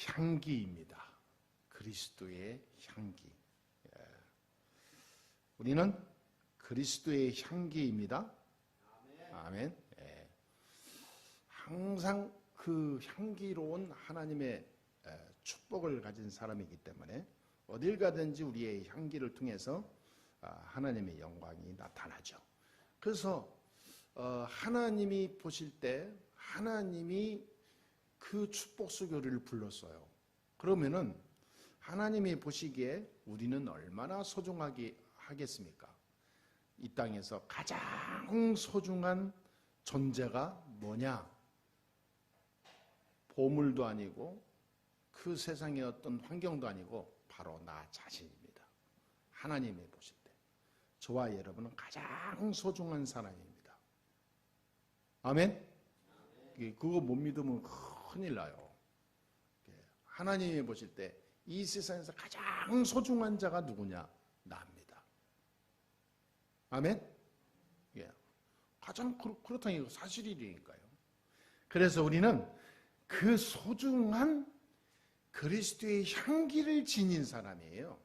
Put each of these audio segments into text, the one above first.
향기입니다. 그리스도의 향기. 우리는 그리스도의 향기입니다. 아멘. 항상 그 향기로운 하나님의 축복을 가진 사람이기 때문에 어딜 가든지 우리의 향기를 통해서 하나님의 영광이 나타나죠. 그래서 하나님이 보실 때 하나님이 그 축복 속에 우리를 불렀어요. 그러면은 하나님이 보시기에 우리는 얼마나 소중하게 하겠습니까? 이 땅에서 가장 소중한 존재가 뭐냐? 보물도 아니고 그 세상의 어떤 환경도 아니고 바로 나 자신입니다. 하나님이 보실 때 저와 여러분은 가장 소중한 사람입니다. 아멘? 그거 못 믿으면 큰일 나요. 하나님이 보실 때 이 세상에서 가장 소중한 자가 누구냐? 나입니다. 아멘? 가장 그렇다는 게 사실이니까요. 그래서 우리는 그 소중한 그리스도의 향기를 지닌 사람이에요.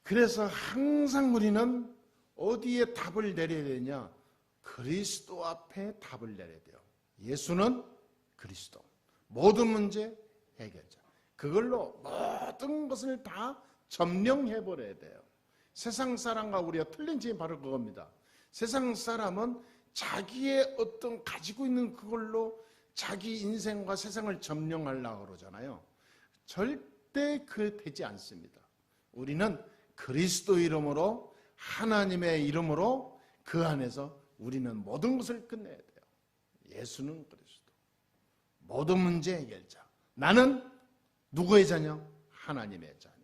그래서 항상 우리는 어디에 답을 내려야 되냐? 그리스도 앞에 답을 내려야 돼요. 예수는 그리스도. 모든 문제 해결자. 그걸로 모든 것을 다 점령해버려야 돼요. 세상 사람과 우리가 틀린 점이 바로 그겁니다. 세상 사람은 자기의 어떤 가지고 있는 그걸로 자기 인생과 세상을 점령하려고 그러잖아요. 절대 그 되지 않습니다. 우리는 그리스도 이름으로 하나님의 이름으로 그 안에서 우리는 모든 것을 끝내야 돼요. 예수는 그리스도. 모든 문제 해결자. 나는 누구의 자녀? 하나님의 자녀.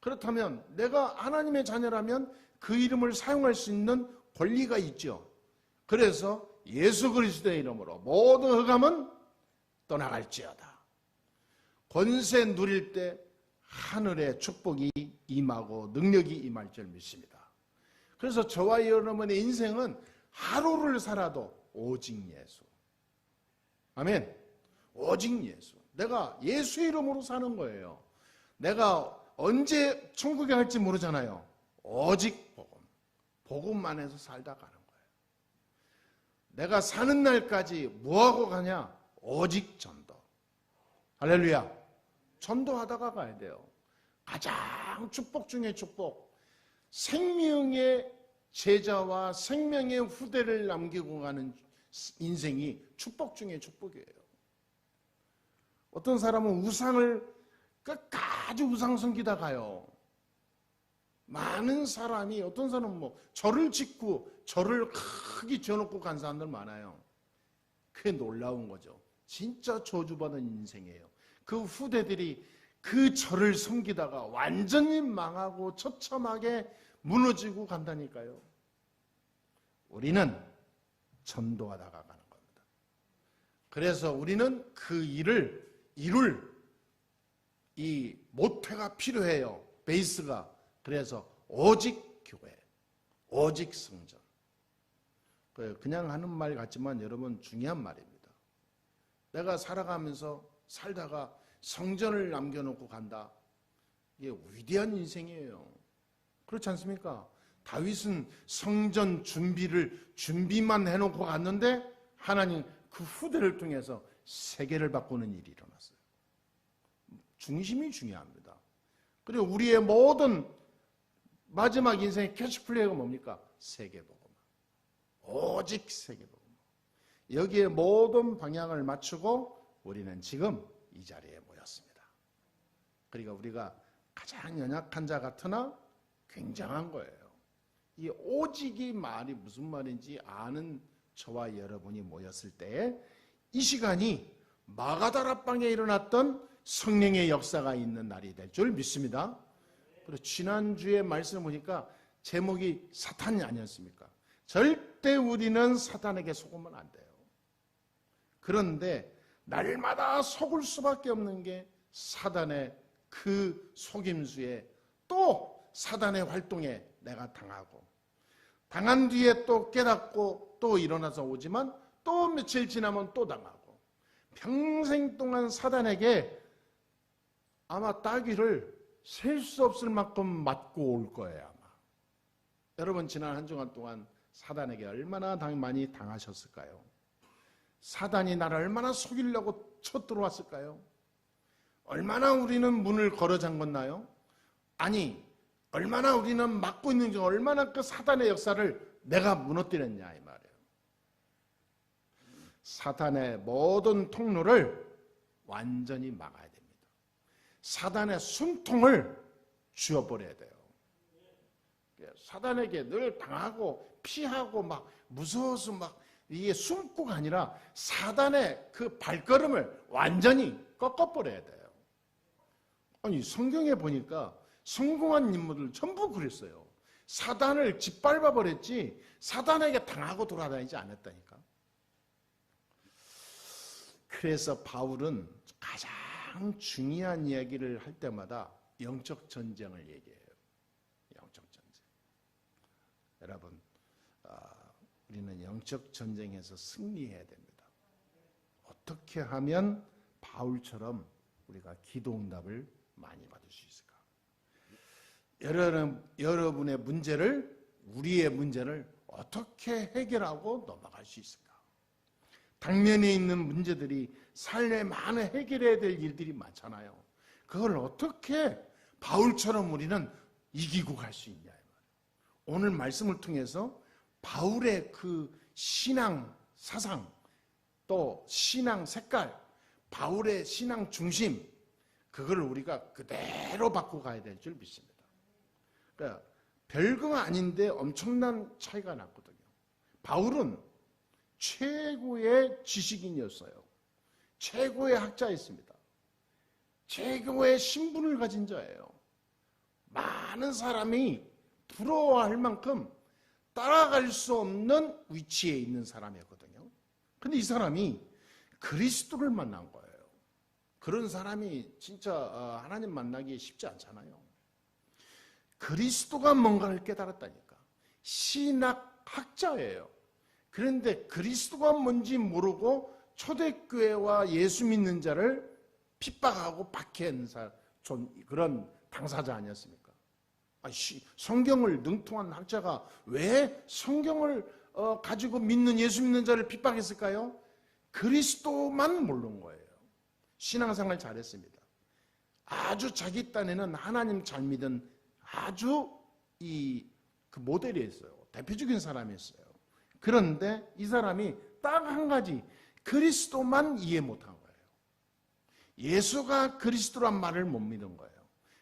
그렇다면 내가 하나님의 자녀라면 그 이름을 사용할 수 있는 권리가 있죠. 그래서 예수 그리스도의 이름으로 모든 흑암은 떠나갈지어다. 권세 누릴 때 하늘의 축복이 임하고 능력이 임할 줄 믿습니다. 그래서 저와 여러분의 인생은 하루를 살아도 오직 예수. 아멘. 오직 예수. 내가 예수 이름으로 사는 거예요. 내가 언제 천국에 갈지 모르잖아요. 오직 복음. 복음만 해서 살다 가는 거예요. 내가 사는 날까지 뭐하고 가냐? 오직 전도. 할렐루야. 전도하다가 가야 돼요. 가장 축복 중에 축복. 생명의 제자와 생명의 후대를 남기고 가는 인생이 축복 중에 축복이에요. 어떤 사람은 우상을 끝까지 우상 섬기다 가요. 많은 사람이 어떤 사람은 절을 짓고 절을 크게 지어놓고 간 사람들 많아요. 그게 놀라운 거죠. 진짜 저주받은 인생이에요. 그 후대들이 그 절을 섬기다가 완전히 망하고 처참하게 무너지고 간다니까요. 우리는 전도하다가 가는 겁니다. 그래서 우리는 그 일을 이룰 이 모태가 필요해요. 베이스가. 그래서 오직 교회, 오직 성전. 그냥 하는 말 같지만 여러분 중요한 말입니다. 내가 살아가면서 살다가 성전을 남겨놓고 간다. 이게 위대한 인생이에요. 그렇지 않습니까? 다윗은 성전 준비만 해놓고 갔는데 하나님 그 후대를 통해서 세계를 바꾸는 일이 일어났어요. 중심이 중요합니다. 그리고 우리의 모든 마지막 인생의 캐치플레이가 뭡니까? 세계복음. 오직 세계복음. 여기에 모든 방향을 맞추고 우리는 지금 이 자리에 모였습니다. 그러니까 우리가 가장 연약한 자 같으나 굉장한 거예요. 이 오직이 말이 무슨 말인지 아는 저와 여러분이 모였을 때에 이 시간이 마가다라방에 일어났던 성령의 역사가 있는 날이 될 줄 믿습니다. 그리고 지난주에 말씀을 보니까 제목이 사탄이 아니었습니까? 절대 우리는 사탄에게 속으면 안 돼요. 그런데 날마다 속을 수밖에 없는 게 사단의 그 속임수에 또 사단의 활동에 내가 당하고 당한 뒤에 또 깨닫고 또 일어나서 오지만 또 며칠 지나면 또 당하고 평생 동안 사단에게 아마 따귀를 셀 수 없을 만큼 맞고 올 거예요, 아마. 여러분, 지난 한 주간 동안 사단에게 얼마나 많이 당하셨을까요? 사단이 나를 얼마나 속이려고 쳐들어왔을까요? 얼마나 우리는 문을 걸어 잠궜나요? 아니, 얼마나 우리는 막고 있는지, 얼마나 그 사단의 역사를 내가 무너뜨렸냐, 이 말이에요. 사단의 모든 통로를 완전히 막아야 됩니다. 사단의 숨통을 쥐어버려야 돼요. 사단에게 늘 당하고 피하고 막 무서워서 막 이게 숨고가 아니라 사단의 그 발걸음을 완전히 꺾어버려야 돼요. 아니, 성경에 보니까 성공한 인물들 전부 그랬어요. 사단을 짓밟아 버렸지 사단에게 당하고 돌아다니지 않았다니까. 그래서 바울은 가장 중요한 이야기를 할 때마다 영적 전쟁을 얘기해요. 영적 전쟁. 여러분, 우리는 영적 전쟁에서 승리해야 됩니다. 어떻게 하면 바울처럼 우리가 기도 응답을 많이 받을 수 있을까? 여러분의 문제를, 우리의 문제를 어떻게 해결하고 넘어갈 수 있을까? 당면에 있는 문제들이 삶에 많은 해결해야 될 일들이 많잖아요. 그걸 어떻게 바울처럼 우리는 이기고 갈 수 있냐. 오늘 말씀을 통해서 바울의 그 신앙 사상, 또 신앙 색깔, 바울의 신앙 중심, 그걸 우리가 그대로 바꾸고 가야 될 줄 믿습니다. 그러니까 별거 아닌데 엄청난 차이가 났거든요. 바울은 최고의 지식인이었어요. 최고의 학자였습니다. 최고의 신분을 가진 자예요. 많은 사람이 부러워할 만큼 따라갈 수 없는 위치에 있는 사람이었거든요. 근데 이 사람이 그리스도를 만난 거예요. 그런 사람이 진짜 하나님 만나기 쉽지 않잖아요. 그리스도가 뭔가를 깨달았다니까. 신학학자예요. 그런데 그리스도가 뭔지 모르고 초대교회와 예수 믿는 자를 핍박하고 박해한 그런 당사자 아니었습니까? 성경을 능통한 학자가 왜 성경을 가지고 믿는 예수 믿는 자를 핍박했을까요? 그리스도만 모르는 거예요. 신앙생활 잘했습니다. 아주 자기 딴에는 하나님 잘 믿은 아주 그 모델이었어요. 대표적인 사람이었어요. 그런데 이 사람이 딱 한 가지 그리스도만 이해 못한 거예요. 예수가 그리스도란 말을 못 믿은 거예요.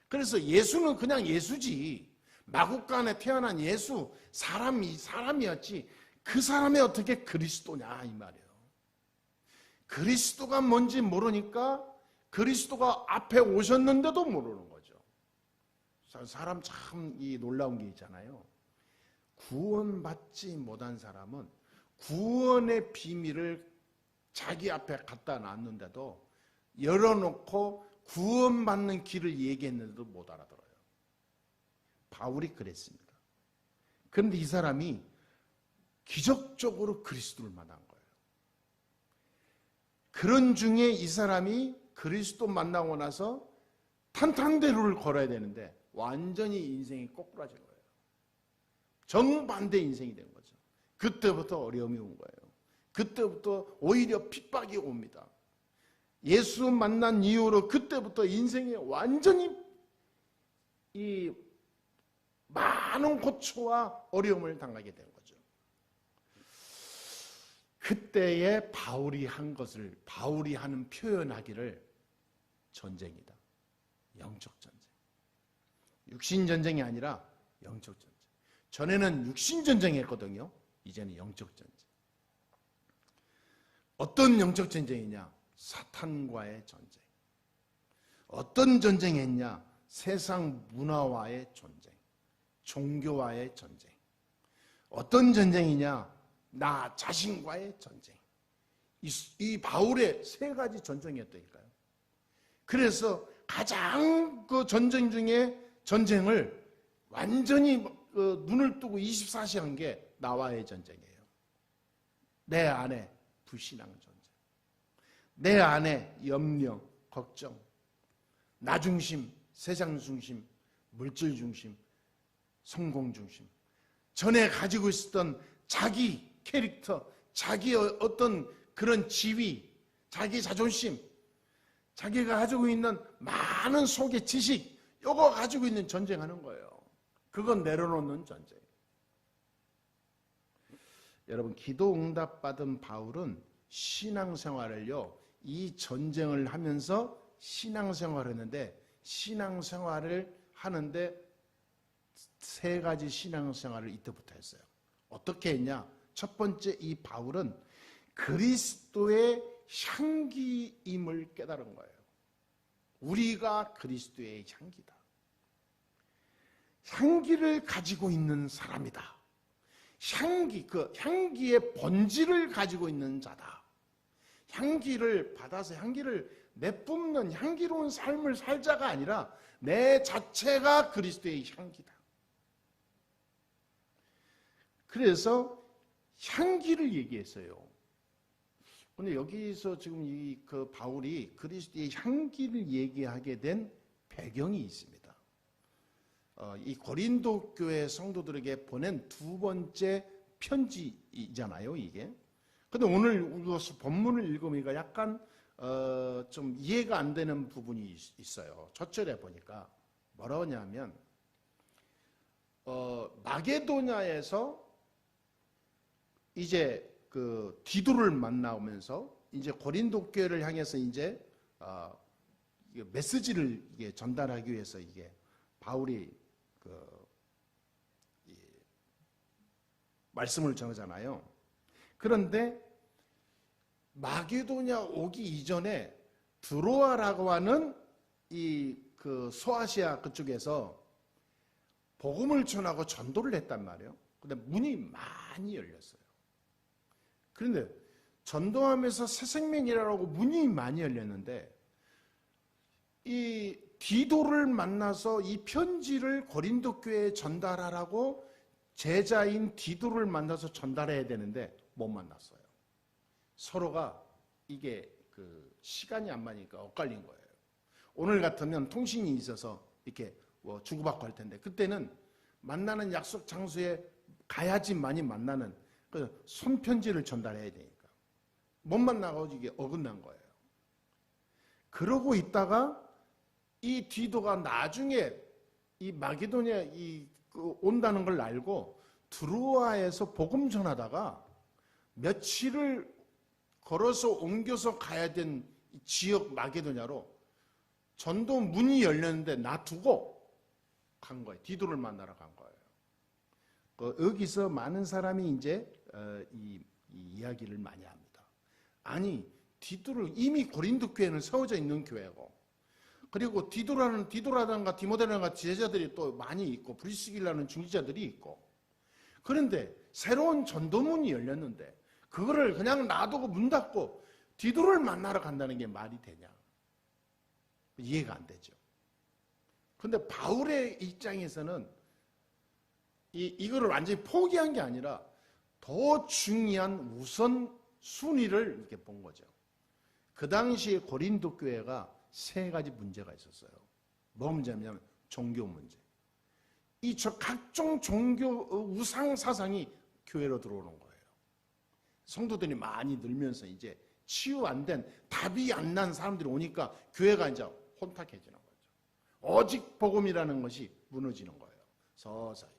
그래서 예수는 그냥 예수지, 마국간에 태어난 예수 사람이었지 그 사람이 어떻게 그리스도냐 이 말이에요. 그리스도가 뭔지 모르니까 그리스도가 앞에 오셨는데도 모르는 거죠. 사람 참 놀라운 게 있잖아요. 구원받지 못한 사람은 구원의 비밀을 자기 앞에 갖다 놨는데도 열어놓고 구원받는 길을 얘기했는데도 못 알아들어요. 바울이 그랬습니다. 그런데 이 사람이 기적적으로 그리스도를 만난 거예요. 그런 중에 이 사람이 그리스도 만나고 나서 탄탄대로를 걸어야 되는데 완전히 인생이 꼬꾸라진 거예요. 정반대 인생이 된 거죠. 그때부터 어려움이 온 거예요. 그때부터 오히려 핍박이 옵니다. 예수 만난 이후로 그때부터 인생에 완전히 이 많은 고초와 어려움을 당하게 된 거죠. 그때에 바울이 한 것을, 바울이 하는 표현하기를 전쟁이다. 영적 전쟁. 육신 전쟁이 아니라 영적 전쟁. 전에는 육신 전쟁했거든요. 이제는 영적 전쟁. 어떤 영적 전쟁이냐? 사탄과의 전쟁. 어떤 전쟁했냐? 세상 문화와의 전쟁. 종교와의 전쟁. 어떤 전쟁이냐? 나 자신과의 전쟁. 이 바울의 세 가지 전쟁이었다니까요. 그래서 가장 그 전쟁 중에 전쟁을 완전히 눈을 뜨고 24시 한 게 나와의 전쟁이에요. 내 안에 불신앙 전쟁. 내 안에 염려, 걱정, 나 중심, 세상 중심, 물질 중심, 성공 중심, 전에 가지고 있었던 자기 캐릭터, 자기 어떤 그런 지위, 자기 자존심, 자기가 가지고 있는 많은 속의 지식, 요거 가지고 있는 전쟁하는 거예요. 그건 내려놓는 전쟁. 여러분, 기도 응답 받은 바울은 신앙생활을요, 이 전쟁을 하면서 신앙생활을 했는데, 신앙생활을 하는데 세 가지 신앙생활을 이때부터 했어요. 어떻게 했냐? 첫 번째, 이 바울은 그리스도의 향기임을 깨달은 거예요. 우리가 그리스도의 향기다. 향기를 가지고 있는 사람이다. 향기, 그 향기의 본질을 가지고 있는 자다. 향기를 받아서 향기를 내뿜는 향기로운 삶을 살자가 아니라 내 자체가 그리스도의 향기다. 그래서 향기를 얘기했어요. 근데 여기서 지금 그 바울이 그리스도의 향기를 얘기하게 된 배경이 있습니다. 이 고린도 교회 성도들에게 보낸 두 번째 편지이잖아요, 이게. 근데 오늘 읽어서 본문을 읽으니까 약간 좀 이해가 안 되는 부분이 있어요. 첫 절에 보니까 뭐라고 하냐면 마게도냐에서 이제 그 디도를 만나오면서 이제 고린도 교회를 향해서 이제 메시지를 이게 전달하기 위해서 이게 바울이 말씀을 전하잖아요. 그런데 마게도냐 오기 이전에 드로아라고 하는 이 그 소아시아 그쪽에서 복음을 전하고 전도를 했단 말이에요. 근데 문이 많이 열렸어요. 그런데 전도하면서 새 생명이라고 문이 많이 열렸는데 이 디도를 만나서 이 편지를 고린도 교회에 전달하라고 제자인 디도를 만나서 전달해야 되는데 못 만났어요. 서로가 이게 그 시간이 안 맞으니까 엇갈린 거예요. 오늘 같으면 통신이 있어서 이렇게 뭐 주고받고 할 텐데 그때는 만나는 약속 장소에 가야지만이 만나는 그 손편지를 전달해야 되니까 못 만나고 이게 어긋난 거예요. 그러고 있다가 이 디도가 나중에 이 마게도냐 온다는 걸 알고 드로아에서 복음 전하다가 며칠을 걸어서 옮겨서 가야 된 지역 마게도냐로 전도 문이 열렸는데 놔두고 간 거예요. 디도를 만나러 간 거예요. 여기서 많은 사람이 이제 이 이야기를 많이 합니다. 아니, 디도를 이미 고린도 교회는 세워져 있는 교회고, 그리고 디도라든가 디모데라든가 제자들이 또 많이 있고, 브리스길라는 중지자들이 있고, 그런데 새로운 전도문이 열렸는데 그거를 그냥 놔두고 문 닫고 디도를 만나러 간다는 게 말이 되냐? 이해가 안 되죠. 그런데 바울의 입장에서는 이거를 완전히 포기한 게 아니라 더 중요한 우선 순위를 이렇게 본 거죠. 그 당시에 고린도 교회가 세 가지 문제가 있었어요. 뭐 문제냐면 종교 문제. 이 각종 종교 우상 사상이 교회로 들어오는 거예요. 성도들이 많이 늘면서 이제 치유 안 된, 답이 안 난 사람들이 오니까 교회가 이제 혼탁해지는 거죠. 오직 복음이라는 것이 무너지는 거예요. 서서히.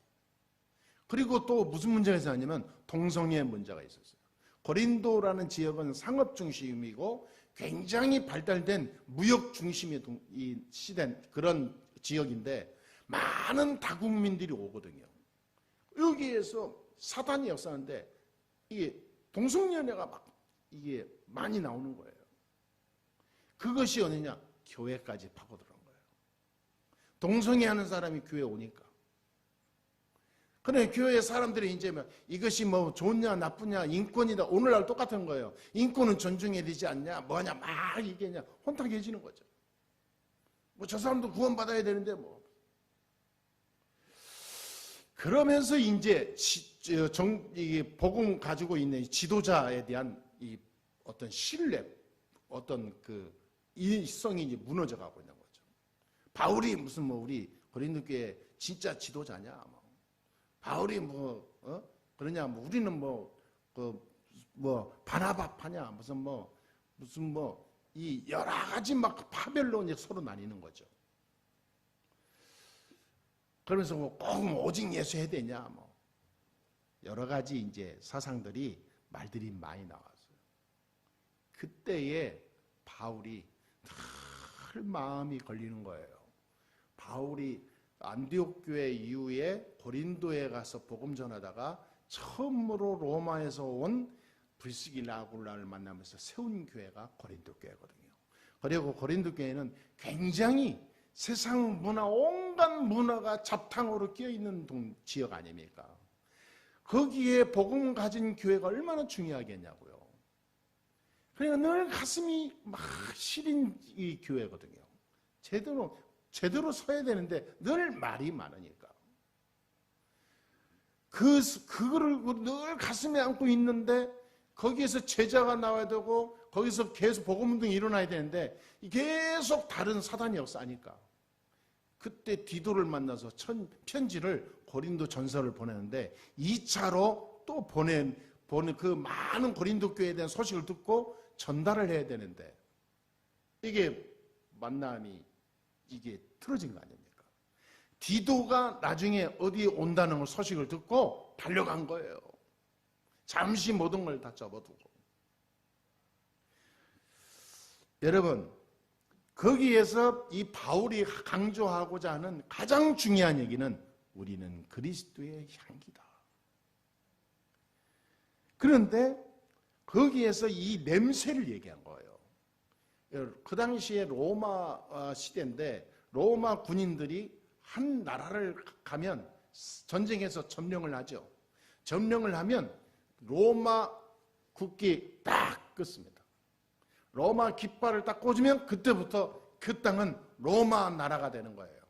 그리고 또 무슨 문제가 있었냐면 동성애 문제가 있었어요. 고린도라는 지역은 상업 중심이고 굉장히 발달된 무역 중심의 시대 그런 지역인데 많은 다국민들이 오거든요. 여기에서 사단이 역사하는데 이게 동성연애가 막 이게 많이 나오는 거예요. 그것이 어디냐? 교회까지 파고들은 거예요. 동성애하는 사람이 교회에 오니까. 그래, 교회 사람들이 이제 이것이 뭐 좋냐 나쁘냐 인권이다 오늘날 똑같은 거예요. 인권은 존중해야 되지 않냐 뭐냐 막 이게 혼탁해지는 거죠. 뭐 저 사람도 구원받아야 되는데 뭐. 그러면서 이제 복음 가지고 있는 지도자에 대한 이 어떤 신뢰, 어떤 그 일성이 이제 무너져 가고 있는 거죠. 바울이 무슨 뭐 우리 고린도 교회 진짜 지도자냐? 뭐. 바울이 그러냐? 뭐 우리는 바나바파냐? 무슨 이 여러 가지 막 파별로 이제 서로 나뉘는 거죠. 그러면서 꼭 오직 예수 해야 되냐? 뭐 여러 가지 이제 사상들이 말들이 많이 나왔어요. 그때에 바울이 늘 마음이 걸리는 거예요. 바울이 안디옥 교회 이후에 고린도에 가서 복음 전하다가 처음으로 로마에서 온 브리스길라 아굴라를 만나면서 세운 교회가 고린도 교회거든요. 그리고 고린도 교회는 굉장히 세상 문화, 온갖 문화가 잡탕으로 끼어있는 지역 아닙니까? 거기에 복음 가진 교회가 얼마나 중요하겠냐고요. 그러니까 늘 가슴이 막 시린 이 교회거든요. 제대로 서야 되는데 늘 말이 많으니까. 그거를 늘 가슴에 안고 있는데 거기에서 제자가 나와야 되고 거기서 계속 복음운동이 일어나야 되는데 계속 다른 사단이 역사하니까 그때 디도를 만나서 편지를 고린도 전서를 보내는데 2차로 또 보낸 그 많은 고린도 교회에 대한 소식을 듣고 전달을 해야 되는데 이게 만남이 이게 틀어진 거 아닙니까? 디도가 나중에 어디 온다는 걸 소식을 듣고 달려간 거예요. 잠시 모든 걸 다 접어두고. 여러분, 거기에서 이 바울이 강조하고자 하는 가장 중요한 얘기는 우리는 그리스도의 향기다. 그런데 거기에서 이 냄새를 얘기한 거예요. 그 당시에 로마 시대인데 로마 군인들이 한 나라를 가면 전쟁에서 점령을 하죠. 점령을 하면 로마 국기 딱 끄습니다. 로마 깃발을 딱 꽂으면 그때부터 그 땅은 로마 나라가 되는 거예요.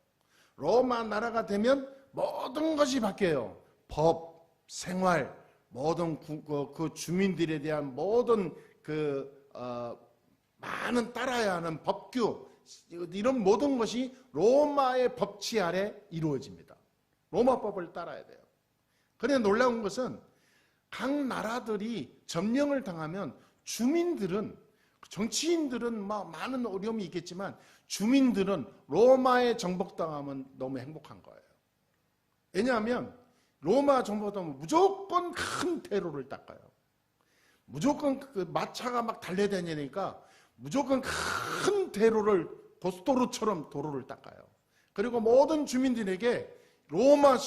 로마 나라가 되면 모든 것이 바뀌어요. 법, 생활, 모든 그 주민들에 대한 모든 많은 따라야 하는 법규, 이런 모든 것이 로마의 법치 아래 이루어집니다. 로마법을 따라야 돼요. 그런데 놀라운 것은 각 나라들이 점령을 당하면 주민들은, 정치인들은 많은 어려움이 있겠지만 주민들은 로마에 정복당하면 너무 행복한 거예요. 왜냐하면 로마 정복당하면 무조건 큰 대로를 닦아요. 무조건 그 마차가 막 달려다니니까 무조건 큰 대로를 고속도로처럼 도로를 닦아요. 그리고 모든 주민들에게 로마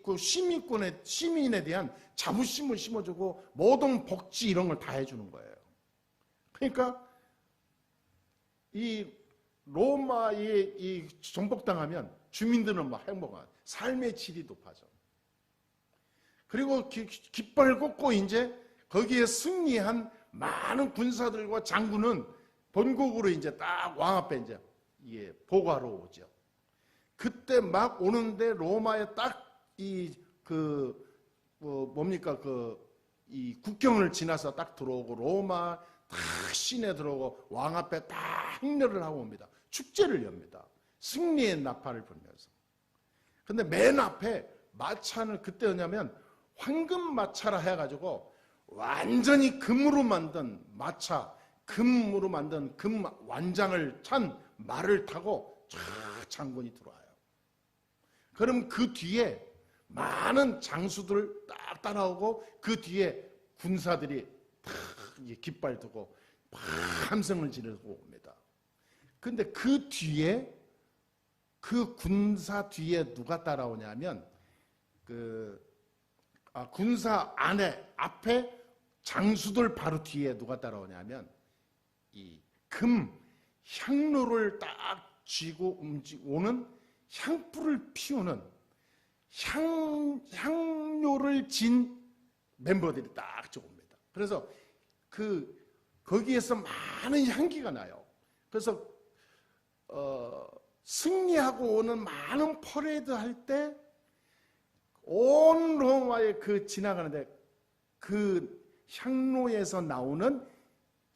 그 시민에 대한 자부심을 심어주고 모든 복지 이런 걸 다 해주는 거예요. 그러니까 이 로마에 이 정복당하면 주민들은 막 행복한 삶의 질이 높아져. 그리고 깃발 꽂고 이제 거기에 승리한 많은 군사들과 장군은 본국으로 이제 딱 왕 앞에 이제 이게 보고하러 오죠. 그때 막 오는데 로마에 딱 이 이 국경을 지나서 딱 들어오고 로마 딱 시내 들어오고 왕 앞에 딱 행렬을 하고 옵니다. 축제를 엽니다. 승리의 나팔을 불면서. 근데 맨 앞에 마차는 그때였냐면 황금 마차라 해가지고 완전히 금으로 만든 마차, 금으로 만든 금 완장을 찬 말을 타고 쫙 장군이 들어와요. 그럼 그 뒤에 많은 장수들 딱 따라오고 그 뒤에 군사들이 탁 깃발 두고 함성을 지르고 옵니다. 근데 그 뒤에 그 군사 뒤에 누가 따라오냐면 군사 앞에 장수들 바로 뒤에 누가 따라오냐면 이 금 향로를 딱 쥐고 오는 향불을 피우는 향료를 진 멤버들이 딱 옵니다. 그래서 거기에서 많은 향기가 나요. 그래서 승리하고 오는 많은 퍼레이드 할 때 온 로마에 지나가는데 그 향로에서 나오는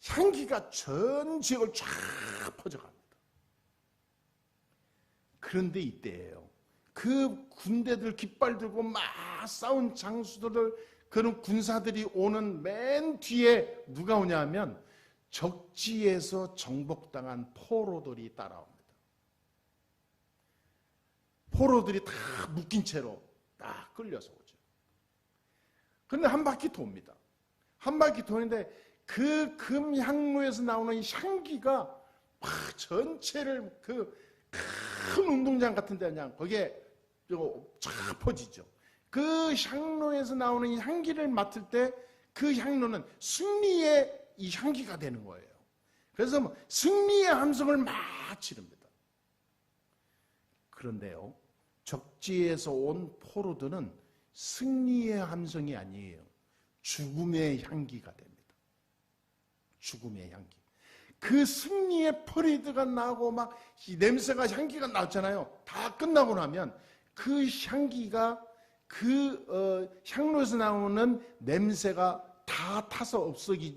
향기가 전 지역을 쫙 퍼져갑니다. 그런데 이때예요. 그 군대들 깃발 들고 막 싸운 장수들을, 그런 군사들이 오는 맨 뒤에 누가 오냐면 적지에서 정복당한 포로들이 따라옵니다. 포로들이 다 묶인 채로 딱 끌려서 오죠. 그런데 한 바퀴 돕니다. 한 바퀴 도는데 그 금향로에서 나오는 향기가 막 전체를 그 큰 운동장 같은 데 그냥 거기에 쫙 퍼지죠. 그 향로에서 나오는 향기를 맡을 때 그 향로는 승리의 이 향기가 되는 거예요. 그래서 뭐 승리의 함성을 막 지릅니다. 그런데요, 적지에서 온 포로들은 승리의 함성이 아니에요. 죽음의 향기가 됩니다. 죽음의 향기. 그 승리의 퍼레이드가 나고 막 이 냄새가, 향기가 나잖아요. 다 끝나고 나면 그 향기가, 그 향로에서 나오는 냄새가 다 타서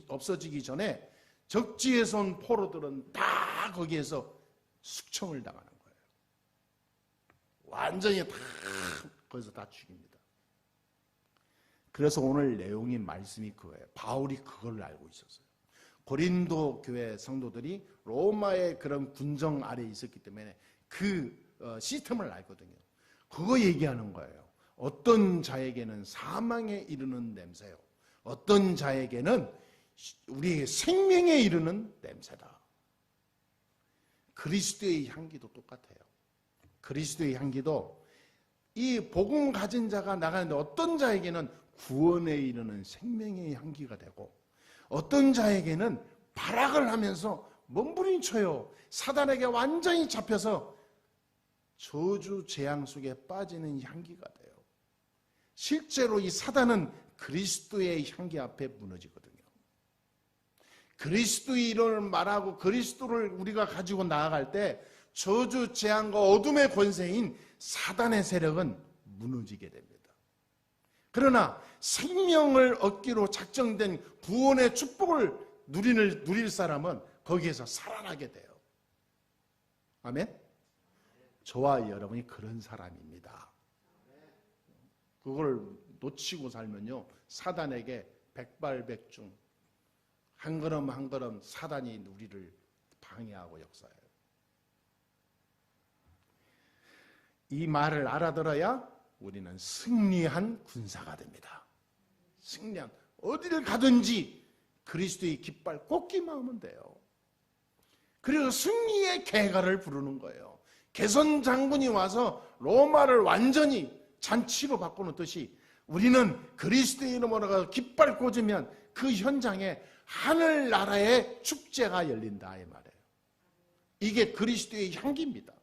없어지기 전에 적지에서 온 포로들은 다 거기에서 숙청을 당하는 거예요. 완전히 다 거기서 다 죽입니다. 그래서 오늘 내용의 말씀이 그거예요. 바울이 그걸 알고 있었어요. 고린도 교회 성도들이 로마의 그런 군정 아래에 있었기 때문에 그 시스템을 알거든요. 그거 얘기하는 거예요. 어떤 자에게는 사망에 이르는 냄새요, 어떤 자에게는 우리의 생명에 이르는 냄새다. 그리스도의 향기도 똑같아요. 그리스도의 향기도 이 복음 가진 자가 나가는데 어떤 자에게는 구원에 이르는 생명의 향기가 되고, 어떤 자에게는 발악을 하면서 몸부림쳐요. 사단에게 완전히 잡혀서 저주 재앙 속에 빠지는 향기가 돼요. 실제로 이 사단은 그리스도의 향기 앞에 무너지거든요. 그리스도의 이름을 말하고 그리스도를 우리가 가지고 나아갈 때 저주 재앙과 어둠의 권세인 사단의 세력은 무너지게 됩니다. 그러나 생명을 얻기로 작정된 구원의 축복을 누릴 사람은 거기에서 살아나게 돼요. 아멘? 저와 여러분이 그런 사람입니다. 그걸 놓치고 살면요, 사단에게 백발백중, 한 걸음 한 걸음 사단이 우리를 방해하고 역사해요. 이 말을 알아들어야 우리는 승리한 군사가 됩니다. 승리한, 어디를 가든지 그리스도의 깃발 꽂기만 하면 돼요. 그리고 승리의 개가를 부르는 거예요. 개선 장군이 와서 로마를 완전히 잔치로 바꿔놓듯이 우리는 그리스도의 이름으로 깃발 꽂으면 그 현장에 하늘나라의 축제가 열린다, 이 말이에요. 이게 그리스도의 향기입니다.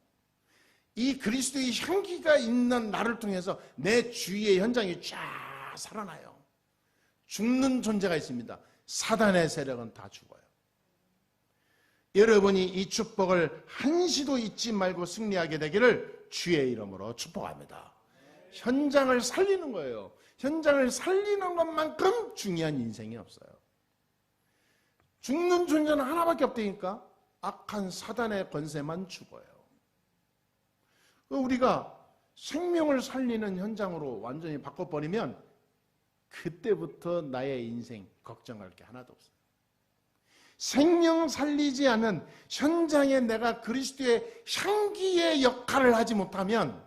이 그리스도의 향기가 있는 나를 통해서 내 주위의 현장이 쫙 살아나요. 죽는 존재가 있습니다. 사단의 세력은 다 죽어요. 여러분이 이 축복을 한시도 잊지 말고 승리하게 되기를 주의 이름으로 축복합니다. 현장을 살리는 거예요. 현장을 살리는 것만큼 중요한 인생이 없어요. 죽는 존재는 하나밖에 없다니까. 악한 사단의 권세만 죽어요. 우리가 생명을 살리는 현장으로 완전히 바꿔버리면 그때부터 나의 인생 걱정할 게 하나도 없어요. 생명 살리지 않은 현장에 내가 그리스도의 향기의 역할을 하지 못하면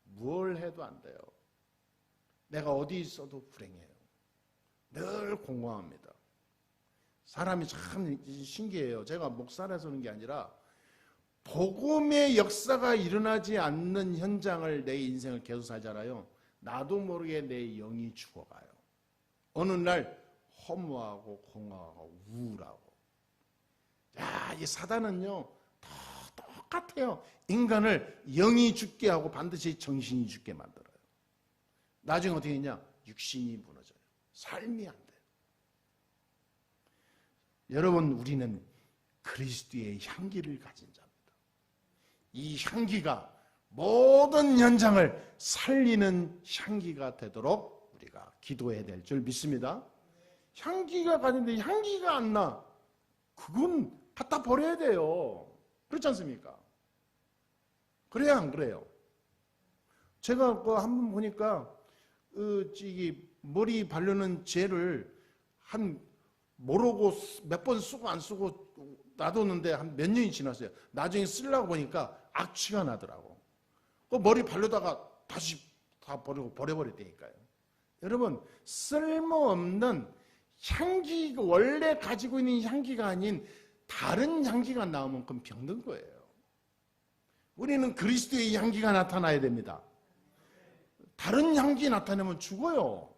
뭘 해도 안 돼요. 내가 어디 있어도 불행해요. 늘 공허합니다. 사람이 참 신기해요. 제가 목사라서 그런 게 아니라 복음의 역사가 일어나지 않는 현장을, 내 인생을 계속 살잖아요. 나도 모르게 내 영이 죽어가요. 어느 날 허무하고 공허하고 우울하고. 야, 이 사단은요 다 똑같아요. 인간을 영이 죽게 하고 반드시 정신이 죽게 만들어요. 나중에 어떻게 되냐? 육신이 무너져요. 삶이 안 돼요. 여러분, 우리는 그리스도의 향기를 가진 자입니다. 이 향기가 모든 현장을 살리는 향기가 되도록 우리가 기도해야 될 줄 믿습니다. 향기가 가는데 향기가 안 나. 그건 갖다 버려야 돼요. 그렇지 않습니까? 그래야 안 그래요? 제가 그 한 번 보니까 머리 바르는 젤을 모르고 몇 번 쓰고 안 쓰고 놔뒀는데 한 몇 년이 지났어요. 나중에 쓰려고 보니까 악취가 나더라고. 그 머리 바르다가 다시 다 버려버렸다니까요. 여러분, 쓸모없는 향기, 원래 가지고 있는 향기가 아닌 다른 향기가 나오면 그건 병든 거예요. 우리는 그리스도의 향기가 나타나야 됩니다. 다른 향기 나타내면 죽어요.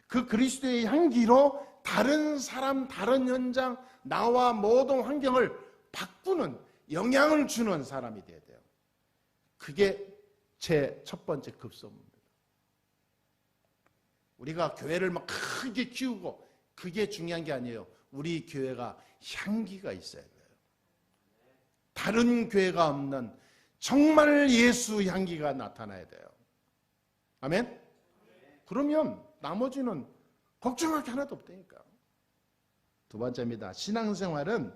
그 그리스도의 향기로 다른 사람, 다른 현장, 나와 모든 환경을 바꾸는, 영향을 주는 사람이 돼야 돼요. 그게 제 첫 번째 급선무입니다. 우리가 교회를 막 크게 키우고 그게 중요한 게 아니에요. 우리 교회가 향기가 있어야 돼요. 다른 교회가 없는 정말 예수 향기가 나타나야 돼요. 아멘? 그러면 나머지는 걱정할 게 하나도 없다니까. 두 번째입니다. 신앙생활은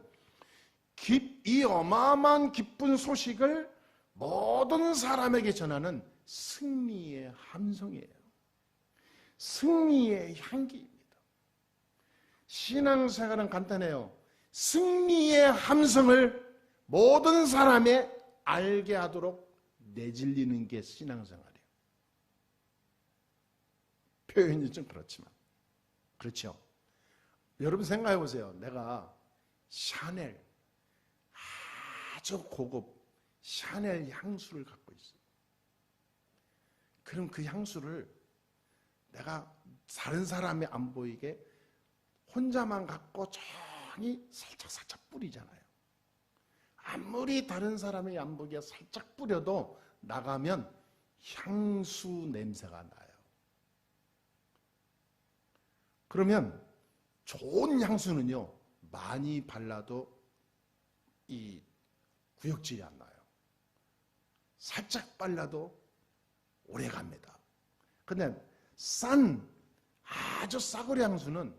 이 어마어마한 기쁜 소식을 모든 사람에게 전하는 승리의 함성이에요. 승리의 향기입니다. 신앙생활은 간단해요. 승리의 함성을 모든 사람에 알게 하도록 내질리는 게 신앙생활이에요. 표현이 좀 그렇지만 그렇죠. 여러분 생각해 보세요. 내가 샤넬, 아주 고급 샤넬 향수를 갖고 있어요. 그럼 그 향수를 내가 다른 사람이 안 보이게 혼자만 갖고 조용히 살짝 뿌리잖아요. 아무리 다른 사람이 안 보기에 살짝 뿌려도 나가면 향수 냄새가 나요. 그러면 좋은 향수는요, 많이 발라도 이 구역질이 안 나요. 살짝 발라도 오래 갑니다. 근데 아주 싸구려 향수는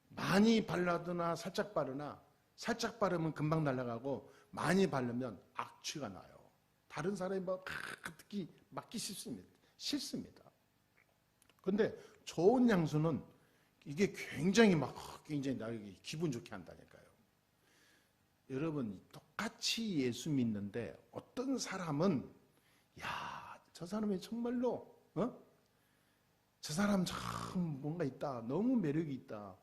많이 발라도나 살짝 바르나, 살짝 바르면 금방 날아가고 많이 바르면 악취가 나요. 다른 사람이 특히 맡기 싫습니다. 근데 좋은 향수는 이게 굉장히 나에게 기분 좋게 한다니까요. 여러분, 똑같이 예수 믿는데 어떤 사람은 저 사람이 정말로 저 사람 참 뭔가 있다. 너무 매력이 있다.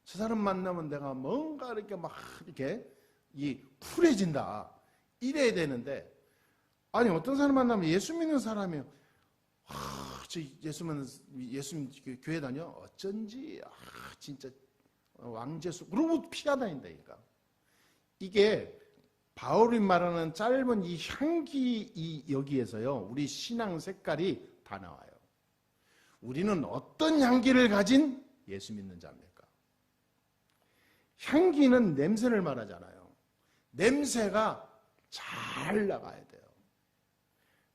저 사람 만나면 내가 뭔가 이렇게 쿨해진다. 이래야 되는데, 아니 어떤 사람 만나면 예수 믿는 사람이 저 예수 교회 다녀 어쩐지 진짜 왕재수 그러고 피하다닌다니까. 이게 바울이 말하는 짧은 이 향기 여기에서요, 우리 신앙 색깔이 다 나와요. 우리는 어떤 향기를 가진 예수 믿는 자입니까? 향기는 냄새를 말하잖아요. 냄새가 잘 나가야 돼요.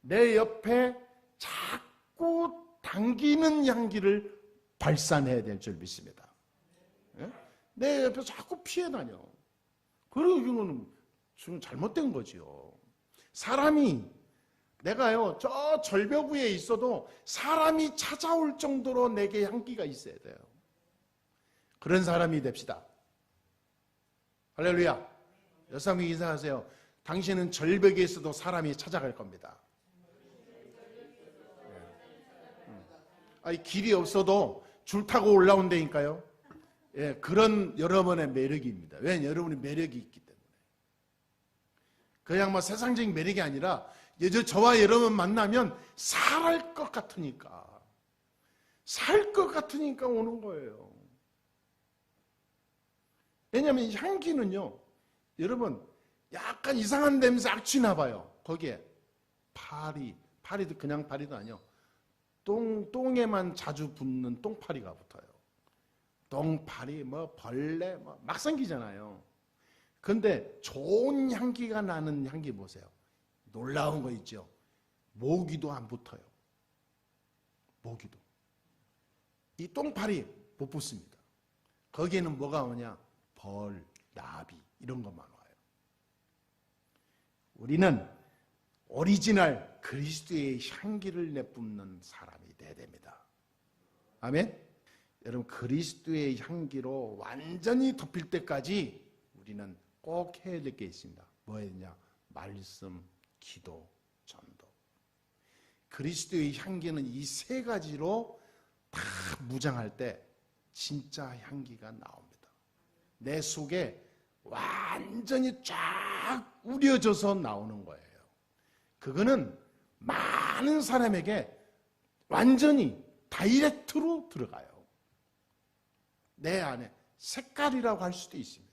내 옆에 자꾸 당기는 향기를 발산해야 될 줄 믿습니다. 내 옆에 자꾸 피해 다녀. 그리고 이거는 좀 잘못된 거지요. 사람이 내가요, 저 절벽 위에 있어도 사람이 찾아올 정도로 내게 향기가 있어야 돼요. 그런 사람이 됩시다. 할렐루야. 여러분 인사하세요. 당신은 절벽에 있어도 사람이 찾아갈 겁니다. 길이 없어도 줄 타고 올라온다니까요. 예, 그런 여러분의 매력입니다. 왜냐하면 여러분이 매력이 있기 때문에. 그냥 세상적인 매력이 아니라 저와 여러분 만나면 살 것 같으니까. 살 것 같으니까 오는 거예요. 왜냐하면 향기는요, 여러분 약간 이상한 냄새 악취 나봐요. 거기에 파리도 그냥 파리도 아니요. 똥에만 자주 붙는 똥파리가 붙어요. 똥파리, 벌레, 막 생기잖아요. 근데 좋은 향기가 나는 향기 보세요. 놀라운 거 있죠. 모기도 안 붙어요. 모기도. 이 똥파리 못 붙습니다. 거기에는 뭐가 오냐? 벌, 나비 이런 것만 와요. 우리는 오리지널 그리스도의 향기를 내뿜는 사람이 돼야 됩니다. 아멘? 여러분, 그리스도의 향기로 완전히 덮일 때까지 우리는 꼭 해야 될 게 있습니다. 뭐였냐? 말씀, 기도, 전도. 그리스도의 향기는 이 세 가지로 다 무장할 때 진짜 향기가 나옵니다. 내 속에 완전히 쫙 우려져서 나오는 거예요. 그거는 많은 사람에게 완전히 다이렉트로 들어가요. 내 안에 색깔이라고 할 수도 있습니다.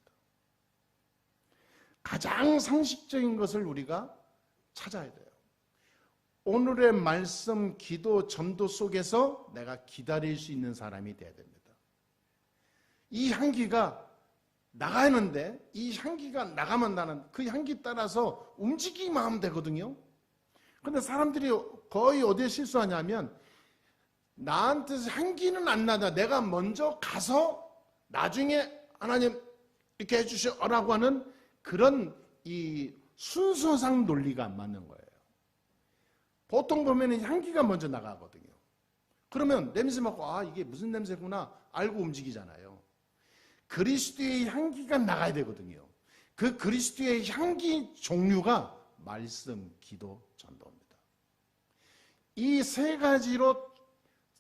가장 상식적인 것을 우리가 찾아야 돼요. 오늘의 말씀, 기도, 전도 속에서 내가 기다릴 수 있는 사람이 돼야 됩니다. 이 향기가 나가는데 이 향기가 나가면 나는 그 향기 따라서 움직이기만 하면 되거든요. 근데 사람들이 거의 어디에 실수하냐면 나한테서 향기는 안 나다. 내가 먼저 가서 나중에 하나님 이렇게 해주셔라고 하는 그런 이 순서상 논리가 안 맞는 거예요. 보통 보면 향기가 먼저 나가거든요. 그러면 냄새 맡고 아 이게 무슨 냄새구나 알고 움직이잖아요. 그리스도의 향기가 나가야 되거든요. 그 그리스도의 향기 종류가 말씀, 기도, 전도입니다. 이 세 가지로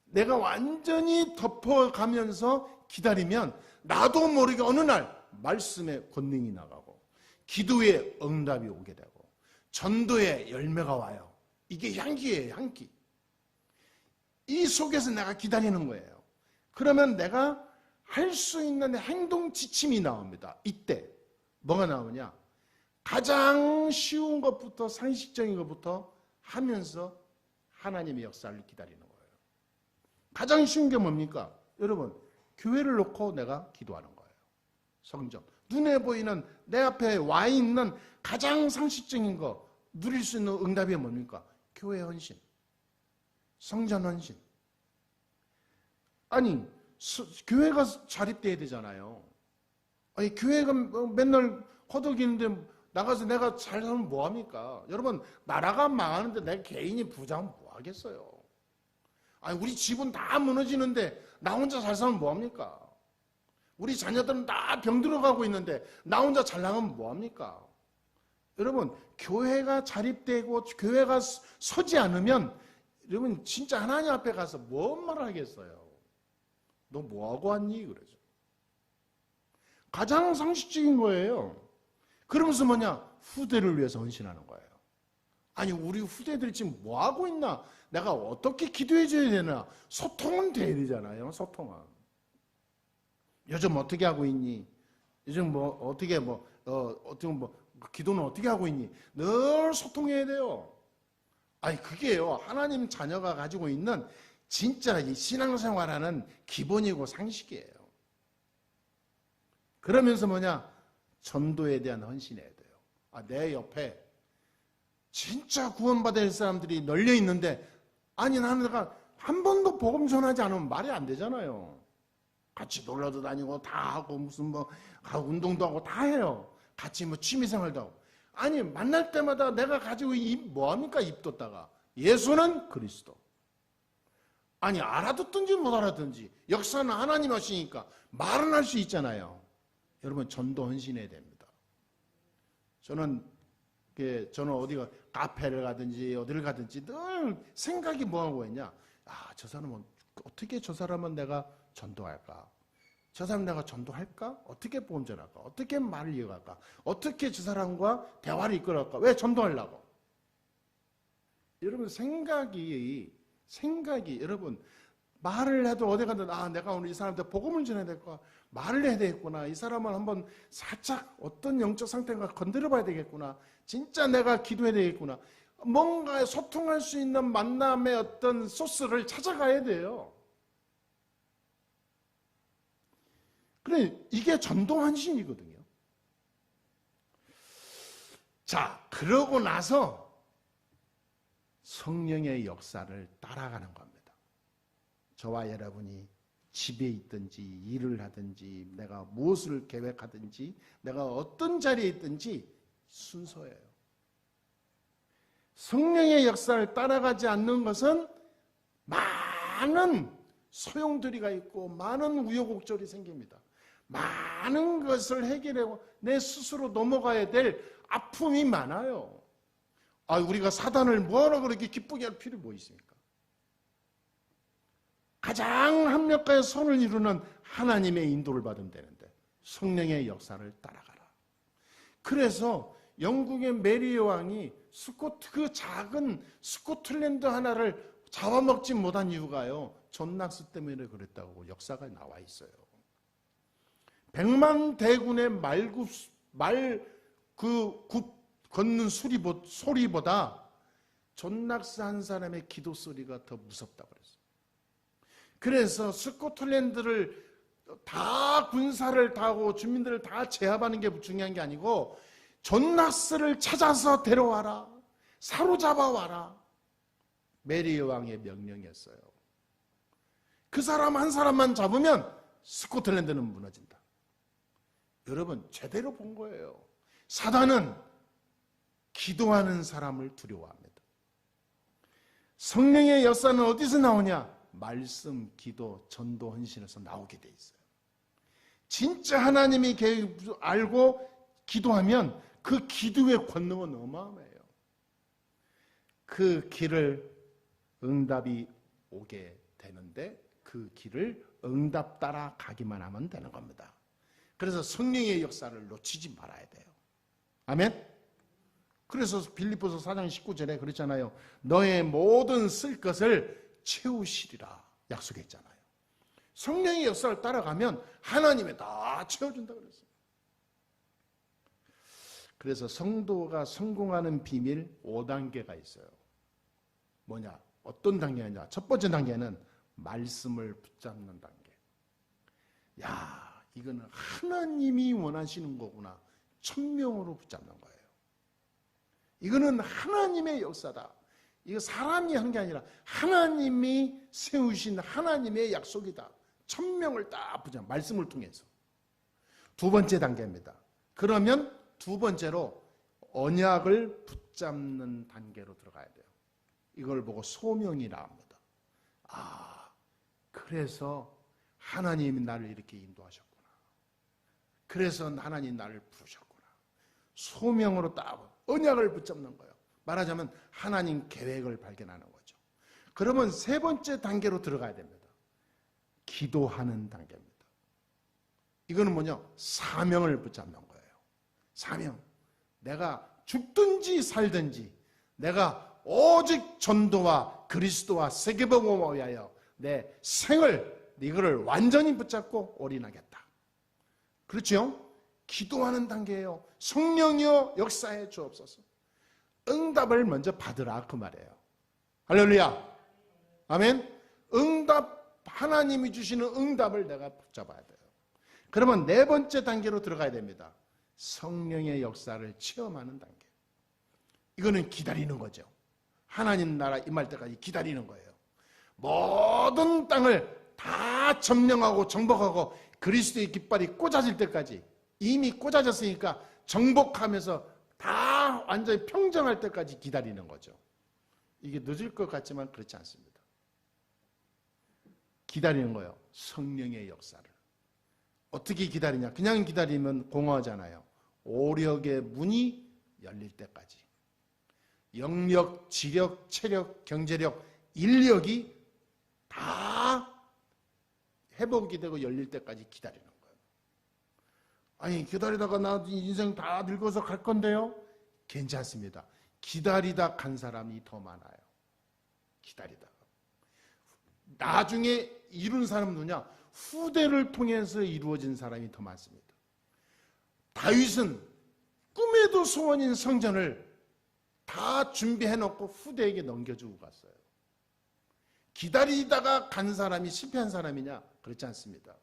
내가 완전히 덮어가면서 기다리면 나도 모르게 어느 날 말씀의 권능이 나가고 기도의 응답이 오게 되고 전도의 열매가 와요. 이게 향기예요, 향기. 이 속에서 내가 기다리는 거예요. 그러면 내가 할 수 있는 행동 지침이 나옵니다. 이때 뭐가 나오냐? 가장 쉬운 것부터 상식적인 것부터 하면서 하나님의 역사를 기다리는 거예요. 가장 쉬운 게 뭡니까? 여러분, 교회를 놓고 내가 기도하는 거예요. 성전. 눈에 보이는 내 앞에 와 있는 가장 상식적인 거 누릴 수 있는 응답이 뭡니까? 교회 헌신. 성전 헌신. 아니, 교회가 자립돼야 되잖아요. 아니, 교회가 맨날 허덕이는데 나가서 내가 잘 살면 뭐합니까? 여러분, 나라가 망하는데 내 개인이 부자면 뭐하겠어요? 아니, 우리 집은 다 무너지는데 나 혼자 잘 살면 뭐합니까? 우리 자녀들은 다 병들어가고 있는데 나 혼자 잘 나가면 뭐합니까? 여러분, 교회가 자립되고 교회가 서지 않으면 여러분 진짜 하나님 앞에 가서 뭔 말 하겠어요? 너 뭐하고 왔니? 그러죠. 가장 상식적인 거예요. 그러면서 뭐냐? 후대를 위해서 헌신하는 거예요. 아니, 우리 후대들이 지금 뭐하고 있나? 내가 어떻게 기도해 줘야 되나? 소통은 돼야 되잖아요. 소통은. 요즘 어떻게 하고 있니? 요즘 어떻게 기도는 어떻게 하고 있니? 늘 소통해야 돼요. 아니, 그게요. 하나님 자녀가 가지고 있는 진짜 이 신앙생활하는 기본이고 상식이에요. 그러면서 뭐냐? 전도에 대한 헌신해야 돼요. 아, 내 옆에 진짜 구원받을 사람들이 널려 있는데 아니 나는 내가 한 번도 복음 전하지 않으면 말이 안 되잖아요. 같이 놀러도 다니고 다 하고 무슨 운동도 하고 다 해요. 같이 취미생활도 하고. 아니 만날 때마다 내가 가지고 뭐합니까? 입 뒀다가 예수는 그리스도. 아니 알아듣든지 못 알아듣든지 역사는 하나님 하시니까 말은 할 수 있잖아요. 여러분 전도 헌신해야 됩니다. 저는 어디가 카페를 가든지 어디를 가든지 늘 생각이 뭐하고 있냐? 아, 저 사람은 어떻게 저 사람은 내가 전도할까? 저 사람 내가 전도할까? 어떻게 복음 전할까? 어떻게 말을 이어갈까? 어떻게 저 사람과 대화를 이끌어갈까? 왜 전도하려고? 여러분 생각이 여러분 말을 해도 어디 가든 아 내가 오늘 이 사람한테 복음을 전해야 될 거야. 말을 해야 되겠구나. 이 사람을 한번 살짝 어떤 영적 상태인가 건드려 봐야 되겠구나. 진짜 내가 기도해야 되겠구나. 뭔가 소통할 수 있는 만남의 어떤 소스를 찾아가야 돼요. 그래, 이게 전도헌신이거든요. 자, 그러고 나서 성령의 역사를 따라가는 겁니다. 저와 여러분이 집에 있든지 일을 하든지 내가 무엇을 계획하든지 내가 어떤 자리에 있든지 순서예요. 성령의 역사를 따라가지 않는 것은 많은 소용돌이가 있고 많은 우여곡절이 생깁니다. 많은 것을 해결하고 내 스스로 넘어가야 될 아픔이 많아요. 우리가 사단을 뭐하러 그렇게 기쁘게 할 필요 뭐 있습니까? 가장 합력하여 선을 이루는 하나님의 인도를 받으면 되는데 성령의 역사를 따라가라. 그래서 영국의 메리 여왕이 그 작은 스코틀랜드 하나를 잡아먹지 못한 이유가요, 존 낙스 때문에 그랬다고 역사가 나와 있어요. 100만 대군의 걷는 소리보다 존 낙스 한 사람의 기도 소리가 더 무섭다고 그랬어요. 그래서 스코틀랜드를 다 군사를 다 하고 주민들을 다 제압하는 게 중요한 게 아니고 존 낙스를 찾아서 데려와라, 사로잡아 와라. 메리 여왕의 명령이었어요. 그 사람 한 사람만 잡으면 스코틀랜드는 무너진다. 여러분, 제대로 본 거예요. 사단은 기도하는 사람을 두려워합니다. 성령의 역사는 어디서 나오냐? 말씀, 기도, 전도, 헌신에서 나오게 돼 있어요. 진짜 하나님이 알고 기도하면 그 기도의 권능은 어마어마해요. 그 길을 응답이 오게 되는데 그 길을 응답 따라 가기만 하면 되는 겁니다. 그래서 성령의 역사를 놓치지 말아야 돼요. 아멘? 그래서 빌립보서 4장 19절에 그랬잖아요. 너의 모든 쓸 것을 채우시리라 약속했잖아요. 성령의 역사를 따라가면 하나님이 다 채워준다 그랬어요. 그래서 성도가 성공하는 비밀 5단계가 있어요. 뭐냐? 어떤 단계냐? 첫 번째 단계는 말씀을 붙잡는 단계. 야, 이거는 하나님이 원하시는 거구나. 천명으로 붙잡는 거예요. 이거는 하나님의 역사다. 이거 사람이 한 게 아니라 하나님이 세우신 하나님의 약속이다. 천명을 딱 붙잡아, 말씀을 통해서. 두 번째 단계입니다. 그러면 두 번째로 언약을 붙잡는 단계로 들어가야 돼요. 이걸 보고 소명이라 합니다. 그래서 하나님이 나를 이렇게 인도하셨구나. 그래서 하나님 나를 부르셨구나. 소명으로 딱 언약을 붙잡는 거예요. 말하자면 하나님 계획을 발견하는 거죠. 그러면 세 번째 단계로 들어가야 됩니다. 기도하는 단계입니다. 이거는 뭐냐? 사명을 붙잡는 거예요. 사명. 내가 죽든지 살든지 내가 오직 전도와 그리스도와 세계복음을 위하여 내 생을 이거를 완전히 붙잡고 올인하겠다. 그렇죠? 기도하는 단계예요. 성령이여 역사해 주옵소서. 응답을 먼저 받으라 그 말이에요. 할렐루야. 아멘. 응답, 하나님이 주시는 응답을 내가 붙잡아야 돼요. 그러면 네 번째 단계로 들어가야 됩니다. 성령의 역사를 체험하는 단계. 이거는 기다리는 거죠. 하나님 나라 임할 때까지 기다리는 거예요. 모든 땅을 다 점령하고 정복하고 그리스도의 깃발이 꽂아질 때까지, 이미 꽂아졌으니까 정복하면서 다 완전히 평정할 때까지 기다리는 거죠. 이게 늦을 것 같지만 그렇지 않습니다. 기다리는 거예요. 성령의 역사를. 어떻게 기다리냐? 그냥 기다리면 공허하잖아요. 오력의 문이 열릴 때까지. 영력, 지력, 체력, 경제력, 인력이 다 회복이 되고 열릴 때까지 기다리는 거예요. 아니, 기다리다가 나 인생 다 늙어서 갈 건데요? 괜찮습니다. 기다리다 간 사람이 더 많아요. 기다리다가. 나중에 이룬 사람은 누구냐? 후대를 통해서 이루어진 사람이 더 많습니다. 다윗은 꿈에도 소원인 성전을 다 준비해놓고 후대에게 넘겨주고 갔어요. 기다리다가 간 사람이 실패한 사람이냐? 그렇지 않습니다.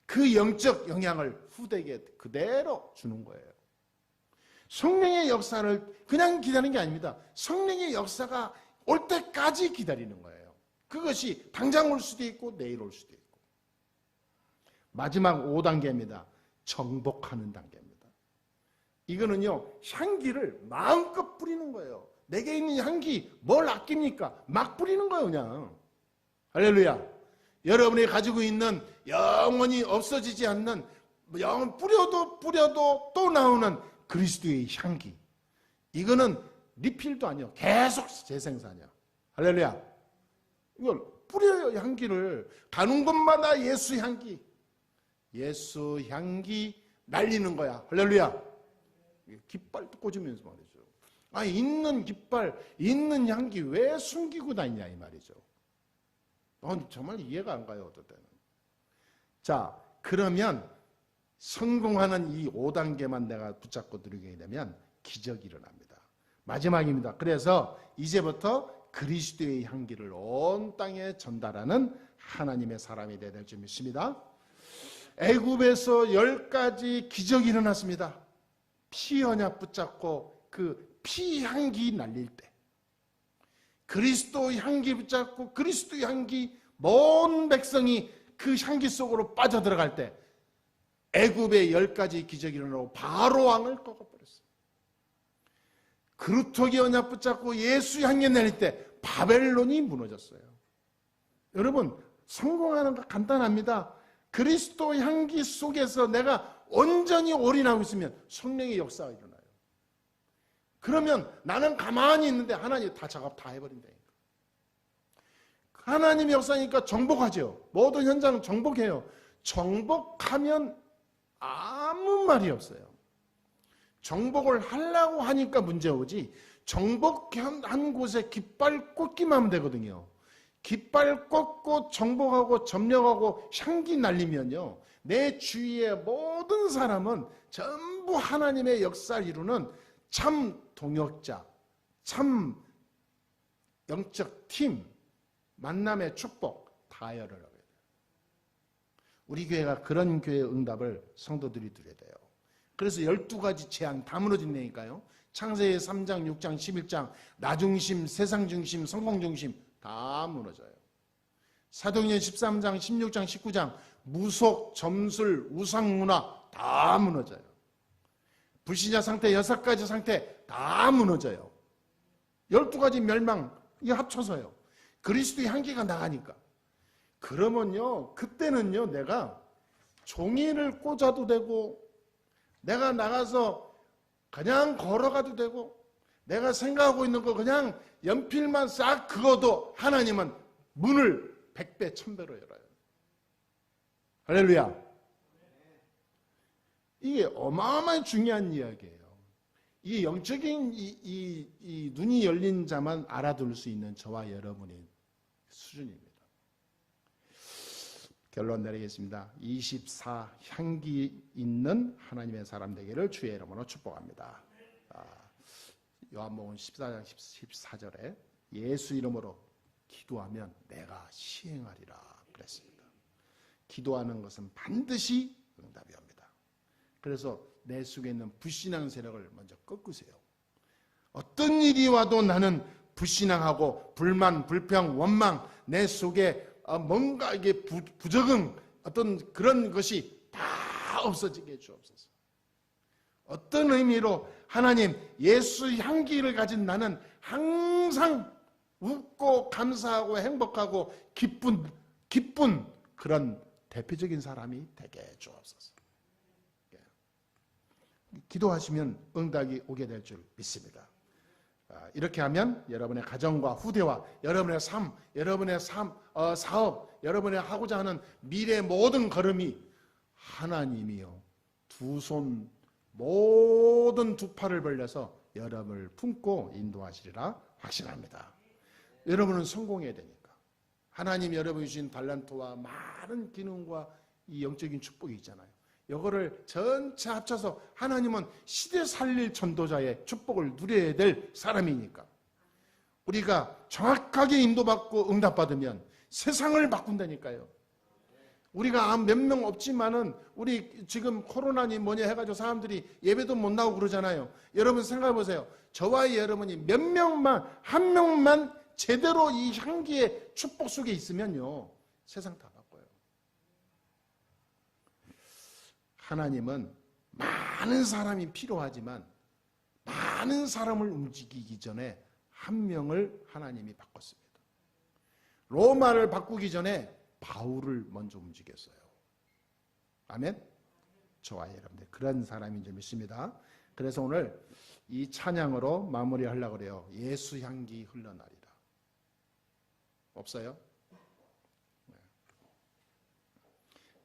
그 영적 영향을 후대에게 그대로 주는 거예요. 성령의 역사를 그냥 기다리는 게 아닙니다. 성령의 역사가 올 때까지 기다리는 거예요. 그것이 당장 올 수도 있고 내일 올 수도 있고. 마지막 5단계입니다. 정복하는 단계입니다. 이거는요, 향기를 마음껏 뿌리는 거예요. 내게 있는 향기 뭘 아낍니까? 막 뿌리는 거예요, 그냥. 할렐루야. 여러분이 가지고 있는 영원히 없어지지 않는, 영원 뿌려도 또 나오는 그리스도의 향기. 이거는 리필도 아니요, 계속 재생산이야. 할렐루야. 이걸 뿌려요, 향기를. 가는 곳마다 예수 향기. 예수 향기 날리는 거야. 할렐루야. 깃발도 꽂으면서 말이죠. 있는 깃발, 있는 향기 왜 숨기고 다니냐 이 말이죠. 정말 이해가 안 가요, 어떨 때는. 자, 그러면 성공하는 이 5단계만 내가 붙잡고 누리게 되면 기적이 일어납니다. 마지막입니다. 그래서 이제부터 그리스도의 향기를 온 땅에 전달하는 하나님의 사람이 되어야 될 줄 믿습니다. 애굽에서 10가지 기적이 일어났습니다. 피 언약 붙잡고 그 피 향기 날릴 때, 그리스도 향기 붙잡고 그리스도 향기, 모든 백성이 그 향기 속으로 빠져들어갈 때 애굽의 10가지 기적이 일어나고 바로 왕을 꺾어버렸어요. 그루터기 언약 붙잡고 예수 향기 날릴 때 바벨론이 무너졌어요. 여러분, 성공하는 거 간단합니다. 그리스도 향기 속에서 내가 온전히 올인하고 있으면 성령의 역사가 일어나요. 그러면 나는 가만히 있는데 하나님이 다 작업 다 해버린다니까. 하나님의 역사니까 정복하죠. 모든 현장은 정복해요. 정복하면 아무 말이 없어요. 정복을 하려고 하니까 문제 오지, 정복한 곳에 깃발 꽂기만 하면 되거든요. 깃발 꽂고 정복하고 점령하고 향기 날리면요, 내 주위의 모든 사람은 전부 하나님의 역사를 이루는 참 동역자, 참 영적 팀, 만남의 축복 다 열어가게 돼요. 우리 교회가 그런 교회의 응답을 성도들이 드려야 돼요. 그래서 12가지 재앙 다 무너진다니까요. 창세기 3장, 6장, 11장 나중심, 세상중심, 성공중심 다 무너져요. 사도행전 13장, 16장, 19장 무속, 점술, 우상문화 다 무너져요. 불신자 상태 6가지 상태 다 무너져요. 12가지 멸망 이 합쳐서요. 그리스도의 향기가 나가니까. 그러면요, 그때는요, 내가 종이를 꽂아도 되고, 내가 나가서 그냥 걸어가도 되고, 내가 생각하고 있는 거 그냥 연필만 싹 그어도 하나님은 문을 100배, 1000배로 열어요. 할렐루야. 이게 어마어마하게 중요한 이야기예요. 이 영적인 이 눈이 열린 자만 알아둘 수 있는 저와 여러분의 수준입니다. 결론 내리겠습니다. 24 향기 있는 하나님의 사람 되기를 주의 이름으로 축복합니다. 요한복음 14장 14절에 예수 이름으로 기도하면 내가 시행하리라 그랬습니다. 기도하는 것은 반드시 응답이 옵니다. 그래서 내 속에 있는 불신앙 세력을 먼저 꺾으세요. 어떤 일이 와도 나는 불신앙하고 불만, 불평, 원망, 내 속에 뭔가 이게 부적응 어떤 그런 것이 다 없어지게 해주옵소서. 어떤 의미로 하나님 예수 향기를 가진 나는 항상 웃고 감사하고 행복하고 기쁜 그런 대표적인 사람이 되게 해주옵소서. 기도하시면 응답이 오게 될 줄 믿습니다. 이렇게 하면 여러분의 가정과 후대와 여러분의 삶, 여러분의 사업, 여러분의 하고자 하는 미래의 모든 걸음이 하나님이요, 두 손, 모든 두 팔을 벌려서 여러분을 품고 인도하시리라 확신합니다. 여러분은 성공해야 되니까. 하나님 여러분이 주신 달란트와 많은 기능과 이 영적인 축복이 있잖아요. 이거를 전체 합쳐서 하나님은 시대 살릴 전도자의 축복을 누려야 될 사람이니까 우리가 정확하게 인도받고 응답받으면 세상을 바꾼다니까요. 우리가 몇 명 없지만은 우리 지금 코로나니 뭐냐 해가지고 사람들이 예배도 못 나오고 그러잖아요. 여러분 생각해 보세요. 저와 여러분이 몇 명만, 한 명만 제대로 이 향기의 축복 속에 있으면요, 세상 다 바꿔요. 하나님은 많은 사람이 필요하지만 많은 사람을 움직이기 전에 한 명을 하나님이 바꿨습니다. 로마를 바꾸기 전에 바울을 먼저 움직였어요. 아멘? 저와 여러분들 그런 사람인 줄 믿습니다. 그래서 오늘 이 찬양으로 마무리하려고 그래요. 예수 향기 흘러나리라. 없어요? 네.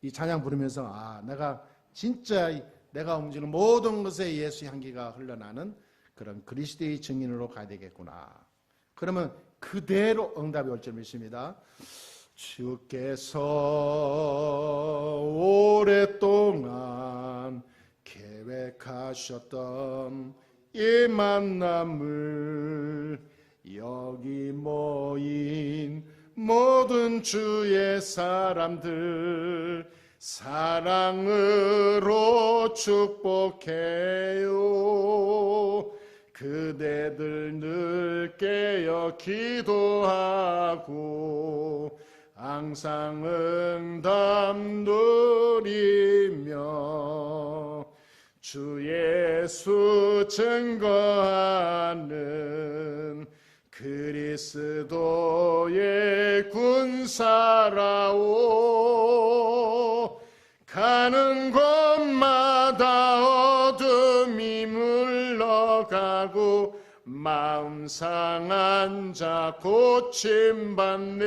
이 찬양 부르면서 내가 진짜 내가 움직이는 모든 것에 예수 향기가 흘러나는 그런 그리스도의 증인으로 가야 되겠구나. 그러면 그대로 응답이 올 줄 믿습니다. 주께서 오랫동안 계획하셨던 이 만남을 여기 모인 모든 주의 사람들 사랑으로 축복해요. 그대들 늘 깨어 기도하고 항상 응답 누리며 주 예수 증거하는 그리스도의 군사라오. 가는 곳마다 어둠이 물러가고 마음 상한 자 고침받네.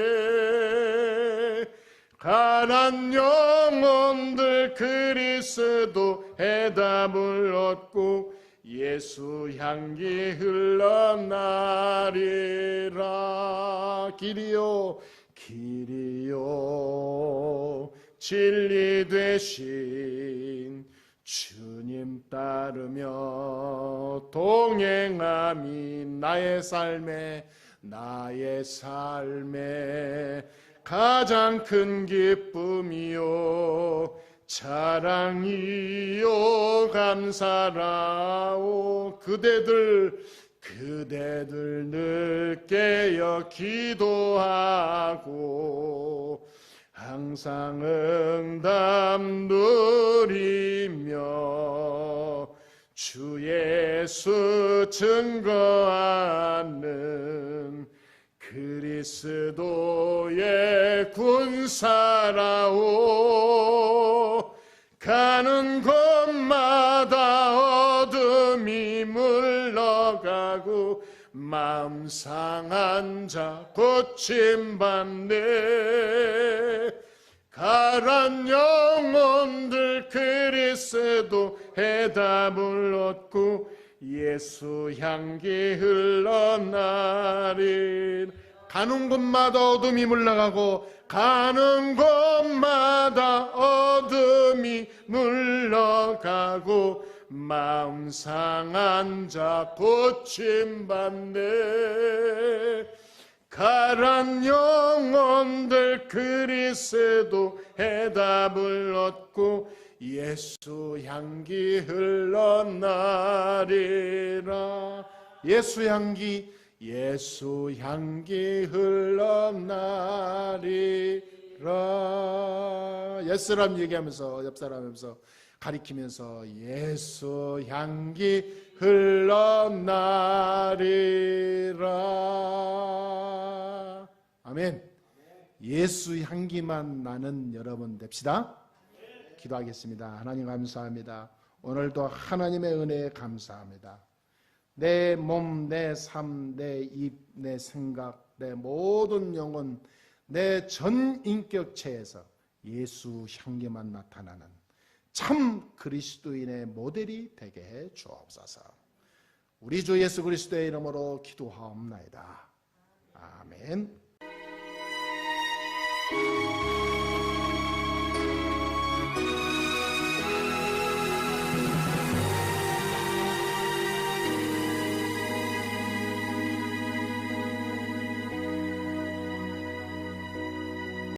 가난 영혼들 그리스도 해답을 얻고 예수 향기 흘러나리라. 길이요 길이요 진리 되신 주님 따르며 동행함이 나의 삶에 가장 큰 기쁨이요 자랑이요 감사라오. 그대들 늘 깨어 기도하고 항상 응답 누리며 주 예수 증거하는 그리스도의 군사라오. 가는 곳마다 어둠이 물러가고 마음 상한 자 고침받네. 가란 영혼들 그리스도 해답을 얻고 예수 향기 흘러나리. 가는 곳마다 어둠이 물러가고 가는 곳마다 어둠이 물러가고 마음 상한 자 고침받네. 가란 영혼들 그리스도 해답을 얻고 예수 향기 흘러나리라. 예수 향기 흘러나리라. 옛사람 얘기하면서 옆사람 하면서 가리키면서 예수 향기 흘러나리라. 아멘. 예수 향기만 나는 여러분 됩시다. 기도하겠습니다. 하나님 감사합니다. 오늘도 하나님의 은혜에 감사합니다. 내 몸, 내 삶, 내 입, 내 생각, 내 모든 영혼, 내 전 인격체에서 예수 향기만 나타나는 참 그리스도인의 모델이 되게 해 주옵소서. 우리 주 예수 그리스도의 이름으로 기도하옵나이다. 아멘.